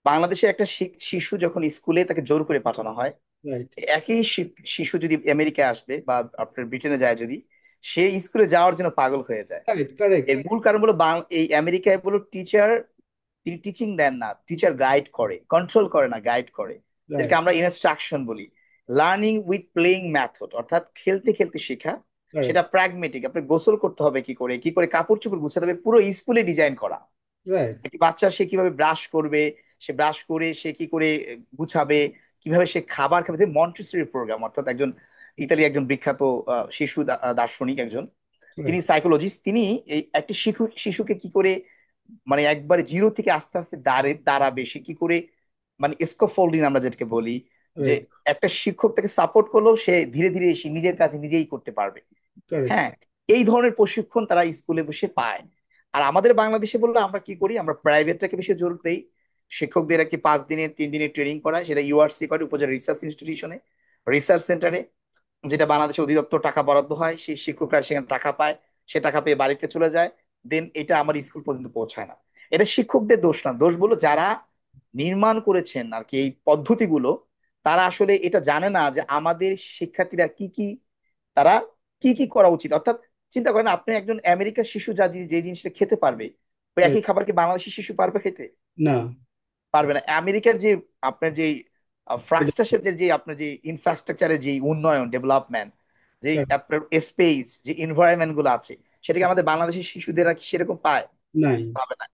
বাংলাদেশে একটা শিশু যখন স্কুলে তাকে জোর করে পাঠানো হয়, রাইট। একই শিশু যদি আমেরিকায় আসবে বা আপনার ব্রিটেনে যায়, যদি সে স্কুলে যাওয়ার জন্য পাগল হয়ে যায়। Right, correct. এর মূল কারণ হলো এই আমেরিকায় বলো টিচার, তিনি টিচিং দেন না, টিচার গাইড করে, কন্ট্রোল করে না, গাইড করে। যেটাকে রাইট। আমরা ইনস্ট্রাকশন বলি। লার্নিং উইথ প্লেইং মেথড, অর্থাৎ খেলতে খেলতে শেখা। সেটা কারেক্ট। প্র্যাগমেটিক, আপনার গোসল করতে হবে কি করে, কি করে কাপড় চোপড় গুছাতে হবে, পুরো স্কুলে ডিজাইন করা। রাইট। একটি বাচ্চা সে কিভাবে ব্রাশ করবে, সে ব্রাশ করে সে কি করে গুছাবে, কিভাবে সে খাবার খাবে, মন্টেসরি প্রোগ্রাম। অর্থাৎ একজন ইতালি একজন বিখ্যাত শিশু দার্শনিক একজন, তিনি রাইট। সাইকোলজিস্ট, তিনি এই একটি শিশুকে কি করে মানে একবারে জিরো থেকে আস্তে আস্তে দাঁড়াবে, সে কি করে মানে স্কোফোল্ডিং আমরা যেটাকে বলি, যে রাইট। একটা শিক্ষক তাকে সাপোর্ট করলেও সে ধীরে ধীরে সে নিজের কাছে নিজেই করতে পারবে। কারেক্ট। হ্যাঁ, এই ধরনের প্রশিক্ষণ তারা স্কুলে বসে পায়। আর আমাদের বাংলাদেশে বললে আমরা কি করি, আমরা প্রাইভেটটাকে বেশি জোর দেই। শিক্ষকদের আর কি 5 দিনের 3 দিনের ট্রেনিং করায়, সেটা ইউআরসি করে, উপজেলা রিসার্চ ইনস্টিটিউশনে, রিসার্চ সেন্টারে, যেটা বাংলাদেশ অধিদপ্তর টাকা বরাদ্দ হয়, সেই শিক্ষকরা সেখানে টাকা পায়, সে টাকা পেয়ে বাড়িতে চলে যায়। দেন এটা আমার স্কুল পর্যন্ত পৌঁছায় না। এটা শিক্ষকদের দোষ না, দোষ বলো যারা নির্মাণ করেছেন আর কি এই পদ্ধতিগুলো, তারা আসলে এটা জানে না যে আমাদের শিক্ষার্থীরা কি কি, তারা কি কি করা উচিত। অর্থাৎ চিন্তা করেন, আপনি একজন আমেরিকার শিশু যা যে জিনিসটা খেতে পারবে, ওই রাইট। একই খাবার কি বাংলাদেশি শিশু পারবে খেতে? না। পারবে না। আমেরিকার যে আপনার যে ফ্রাস্ট্রাসের যে আপনার যে ইনফ্রাস্ট্রাকচারের যে উন্নয়ন, ডেভেলপমেন্ট, যে আপনার স্পেস, যে এনভায়রনমেন্ট গুলো আছে, সেটাকে আমাদের বাংলাদেশের শিশুদেরা কি সেরকম পায়? নাই। পাবে না।